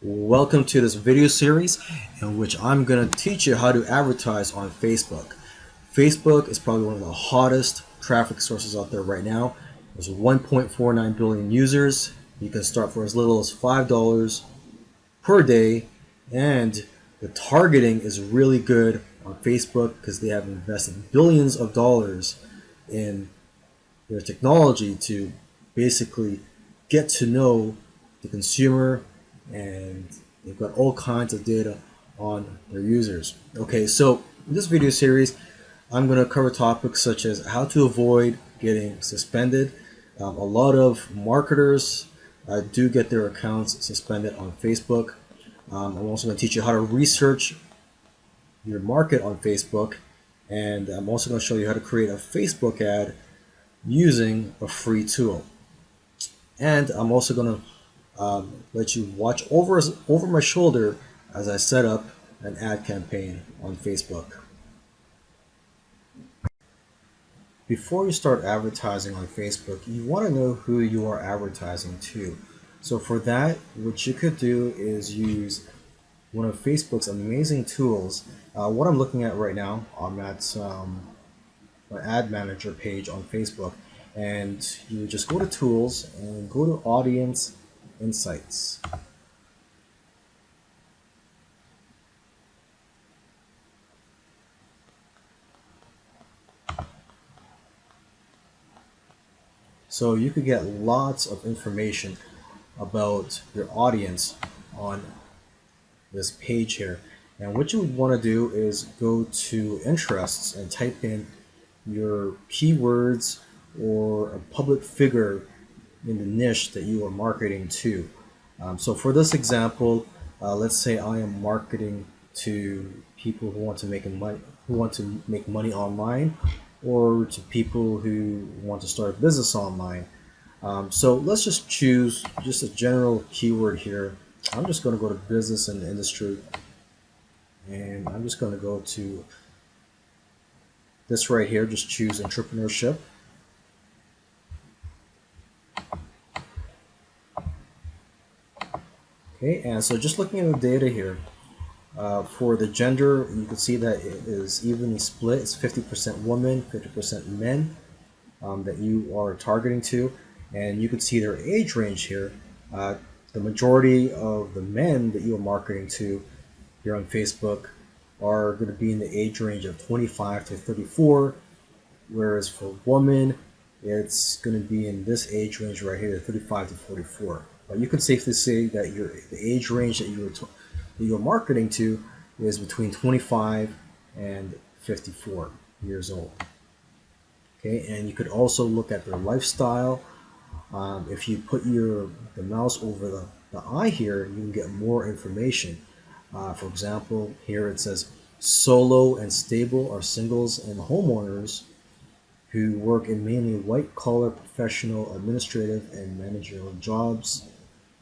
Welcome to this video series in which I'm going to teach you how to advertise on Facebook. Facebook is probably one of the hottest traffic sources out there right now. There's 1.49 billion users. You can start for as little as $5 per day, and the targeting is really good on Facebook because they have invested billions of dollars in their technology to basically get to know the consumer, and they've got all kinds of data on their users. Okay, so in this video series, I'm going to cover topics such as how to avoid getting suspended. A lot of marketers do get their accounts suspended on Facebook. I'm also going to teach you how to research your market on Facebook, and I'm also going to show you how to create a Facebook ad using a free tool. And I'm also going to let you watch over my shoulder as I set up an ad campaign on Facebook. Before you start advertising on Facebook, you want to know who you are advertising to. So for that, what you could do is use one of Facebook's amazing tools. What I'm looking at right now, I'm at my ad manager page on Facebook, and you just go to tools and go to audience insights. So you could get lots of information about your audience on this page here. And what you would want to do is go to interests and type in your keywords or a public figure in the niche that you are marketing to. So for this example, let's say I am marketing to people who want to make money online, or to people who want to start a business online. So let's just choose just a general keyword here. I'm just going to go to business and industry, and I'm just going to go to this right here. Just choose entrepreneurship. Okay, and so just looking at the data here, for the gender, you can see that it is evenly split. It's 50% women, 50% men that you are targeting to. And you can see their age range here. The majority of the men that you are marketing to here on Facebook are going to be in the age range of 25 to 34, whereas for women, it's going to be in this age range right here, 35 to 44. But you can safely say that the age range that you're marketing to is between 25 and 54 years old. Okay, and you could also look at their lifestyle. If you put the mouse over the eye here, you can get more information. For example, here it says solo and stable are singles and homeowners who work in mainly white-collar professional, administrative, and managerial jobs.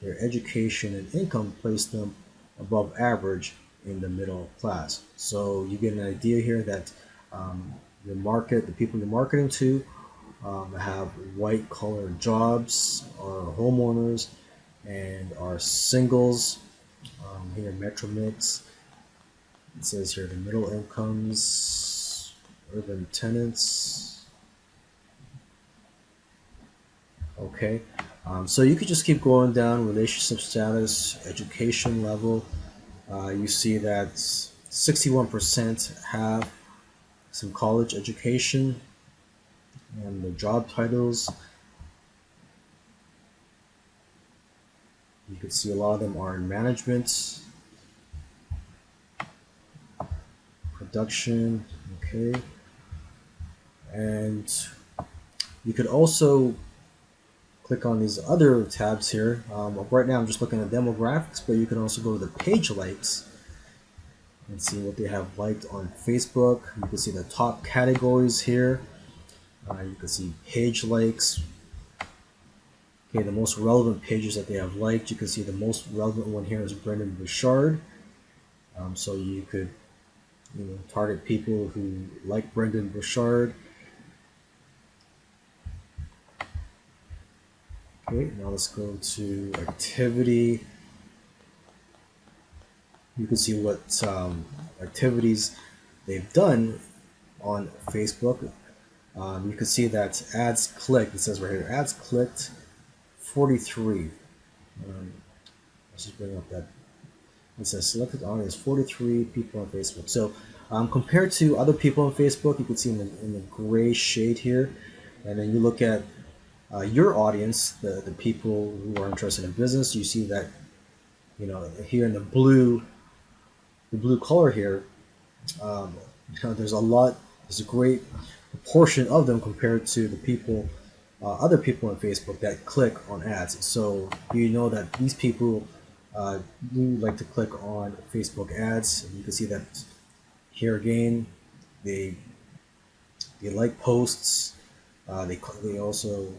Their education and income place them above average in the middle class. So you get an idea here that the people you're marketing to, have white-collar jobs, are homeowners, and are singles. Here, Metro Mix. It says here the middle incomes, urban tenants. Okay, so you could just keep going down, relationship status, education level. You see that 61% have some college education, and the job titles, you can see a lot of them are in management, production. Okay, and you could also click on these other tabs here. Right now I'm just looking at demographics, but you can also go to the page likes and see what they have liked on Facebook. You can see the top categories here. You can see page likes. Okay, the most relevant pages that they have liked. You can see the most relevant one here is Brendan Bouchard. So you could target people who like Brendan Bouchard. Okay, now let's go to activity. You can see what activities they've done on Facebook. You can see that ads clicked. It says right here, ads clicked 43. Um, let's just bring up that. It says selected audience 43 people on Facebook. So compared to other people on Facebook, you can see in the gray shade here, and then you look at your audience, the people who are interested in business. You see that here in the blue color here. Um, there's a lot. There's a great proportion of them compared to the people, other people on Facebook that click on ads. So you know that these people do like to click on Facebook ads. And you can see that here again, they they like posts. They also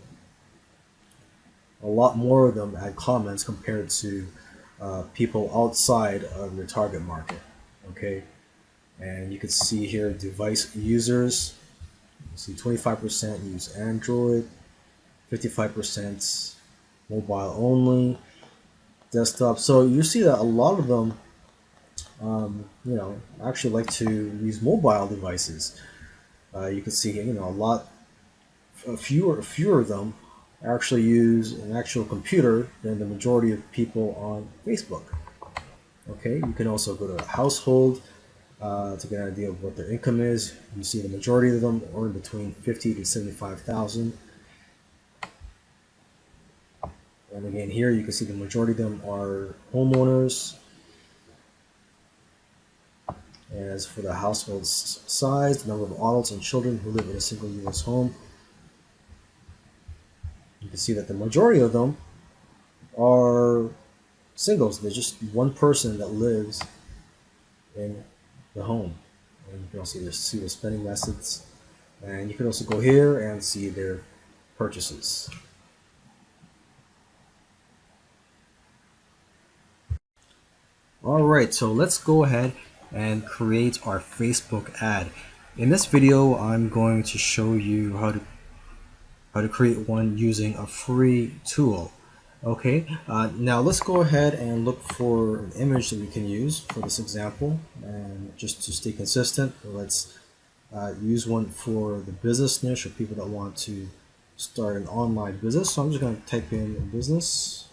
a lot more of them add comments compared to people outside of your target market. Okay, and you can see here device users. You see 25% use Android, 55% mobile only, desktop. So you see that a lot of them, actually like to use mobile devices. You can see, fewer of them actually use an actual computer than the majority of people on Facebook. Okay, you can also go to household to get an idea of what their income is. You see the majority of them earn between 50 to 75,000. And again, here you can see the majority of them are homeowners. As for the household size, the number of adults and children who live in a single U.S. home, you can see that the majority of them are singles. There's just one person that lives in the home. And you can also see their spending methods. And you can also go here and see their purchases. All right, so let's go ahead and create our Facebook ad. In this video, I'm going to show you how to create one using a free tool. Okay, now let's go ahead and look for an image that we can use for this example. And just to stay consistent, let's use one for the business niche or people that want to start an online business. So I'm just going to type in business.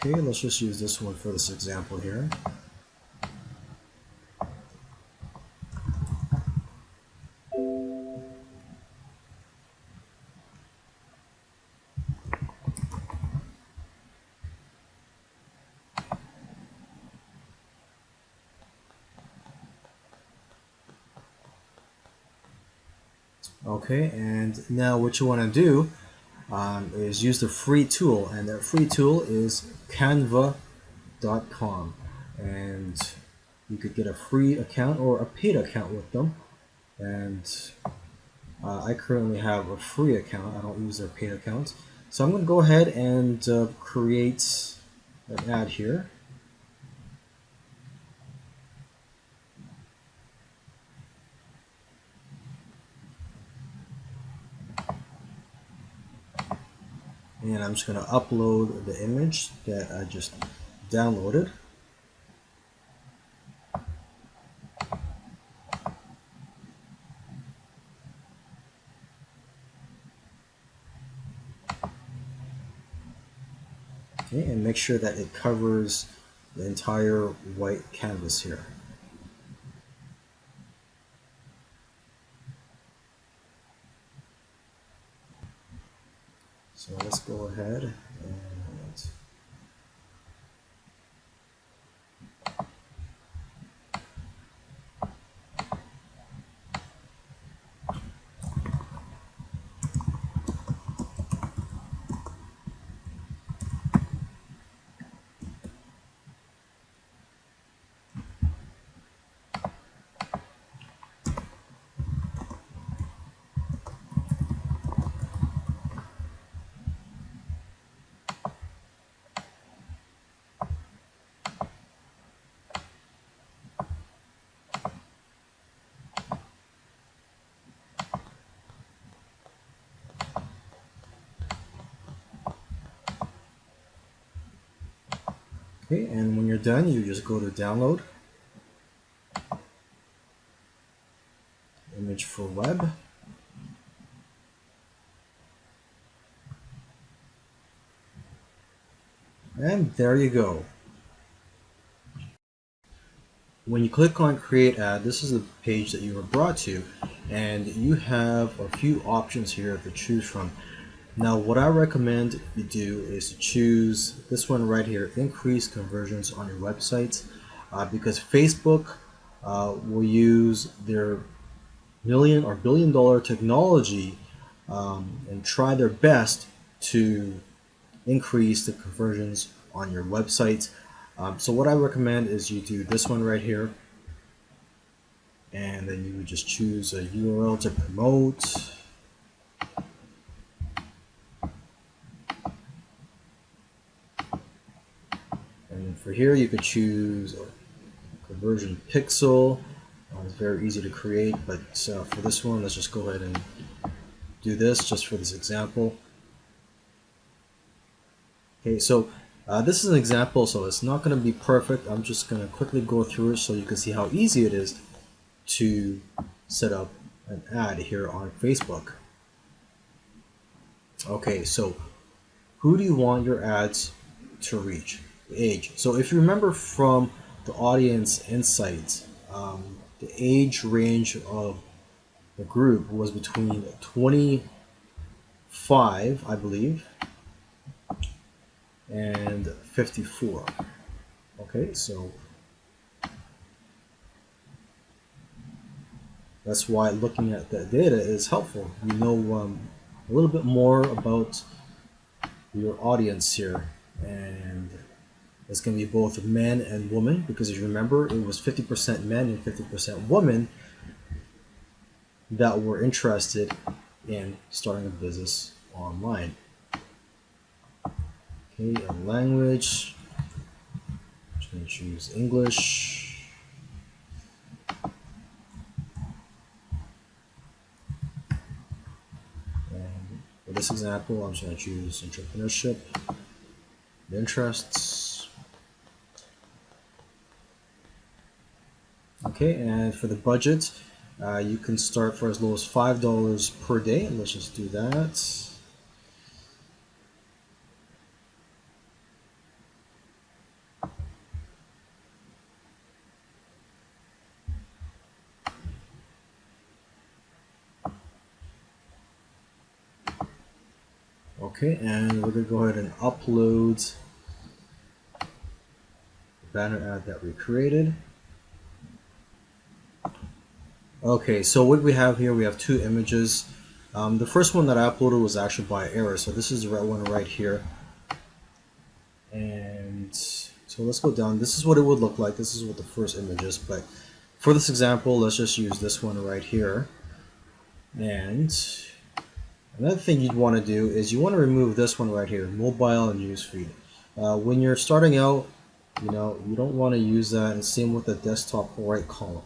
Okay, let's just use this one for this example here. Okay, and now what you want to do is use the free tool, and that free tool is canva.com, and you could get a free account or a paid account with them. And I currently have a free account. I don't use their paid account, so I'm going to go ahead and create an ad here. And I'm just going to upload the image that I just downloaded. Okay, and make sure that it covers the entire white canvas here. So let's go ahead and Okay, and when you're done, you just go to download, image for web, and there you go. When you click on create ad, this is the page that you were brought to, and you have a few options here to choose from. Now what I recommend you do is to choose this one right here, increase conversions on your website, because Facebook will use their million or billion dollar technology and try their best to increase the conversions on your website. So what I recommend is you do this one right here, and then you would just choose a URL to promote. And for here you could choose a conversion pixel. It's very easy to create, but for this one, let's just go ahead and do this just for this example. Okay, so this is an example, so it's not going to be perfect. I'm just going to quickly go through it so you can see how easy it is to set up an ad here on Facebook. Okay, so who do you want your ads to reach? The age. So if you remember from the audience insights, the age range of the group was between 25, I believe, and 54. Okay, so that's why looking at that data is helpful. You know a little bit more about your audience here, and it's going to be both men and women, because if you remember, it was 50% men and 50% women that were interested in starting a business online. Okay, a language, I'm just going to choose English. And for this example, I'm just going to choose entrepreneurship, interests. Okay, and for the budget, you can start for as low as $5 per day. Let's just do that. Okay, and we're going to go ahead and upload the banner ad that we created. Okay, so what we have here, we have two images. The first one that I uploaded was actually by error, so this is the right one right here. And so let's go down. This is what it would look like. This is what the first image is, but for this example, let's just use this one right here. And another thing you'd want to do is you want to remove this one right here, mobile and newsfeed. When you're starting out, you don't want to use that, and same with the desktop right column.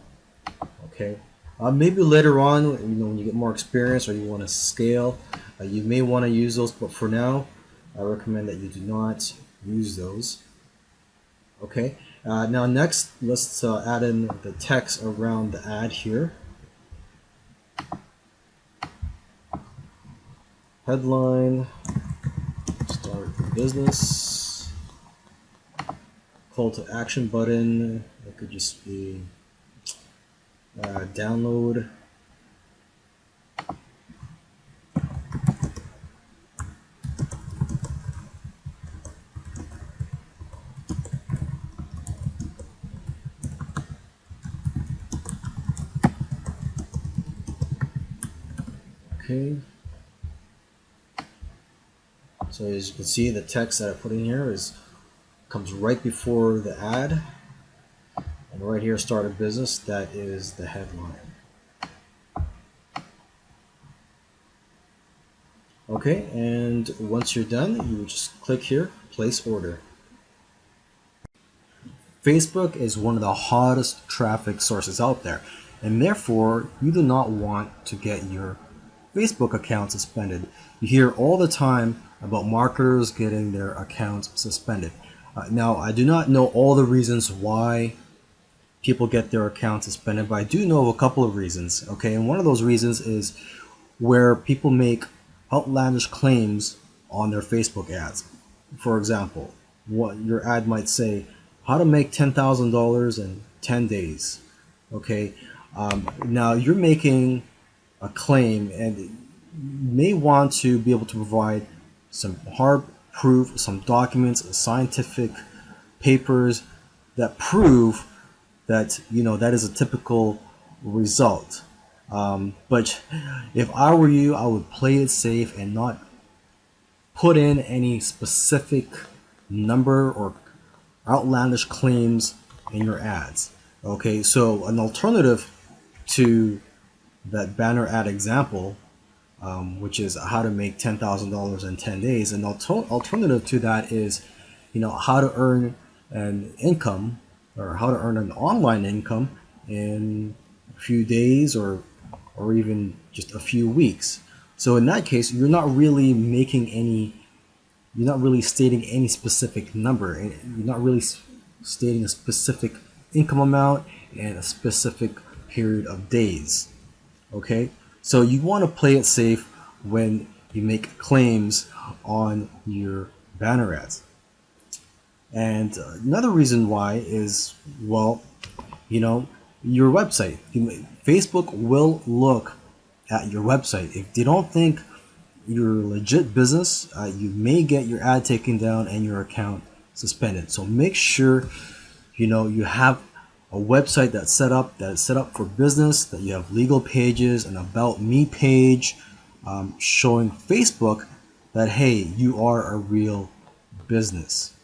Okay, maybe later on, when you get more experience or you want to scale, you may want to use those, but for now, I recommend that you do not use those. Okay, now next, let's add in the text around the ad here. Headline, start a business, call to action button, it could just be download. Okay. So as you can see, the text that I put in here comes right before the ad, and right here, start a business, that is the headline. Okay, and once you're done, you just click here, place order. Facebook is one of the hottest traffic sources out there, and therefore you do not want to get your Facebook account suspended. You hear all the time about marketers getting their accounts suspended. Now, I do not know all the reasons why people get their accounts suspended, but I do know a couple of reasons. Okay, and one of those reasons is where people make outlandish claims on their Facebook ads. For example, what your ad might say, how to make $10,000 in 10 days. Okay, now you're making a claim and you may want to be able to provide some hard proof, some documents, scientific papers that prove that that is a typical result. But if I were you, I would play it safe and not put in any specific number or outlandish claims in your ads. Okay, so an alternative to that banner ad example, which is how to make $10,000 in 10 days, an alternative to that is, how to earn an income or how to earn an online income in a few days or even just a few weeks. So in that case, you're not really stating any specific number, and you're not really stating a specific income amount and a specific period of days. Okay, so you want to play it safe when you make claims on your banner ads. And another reason why is, well, your website. Facebook will look at your website. If they don't think you're a legit business, you may get your ad taken down and your account suspended. So make sure you have a website that is set up for business, that you have legal pages, an about me page, showing Facebook that, hey, you are a real business.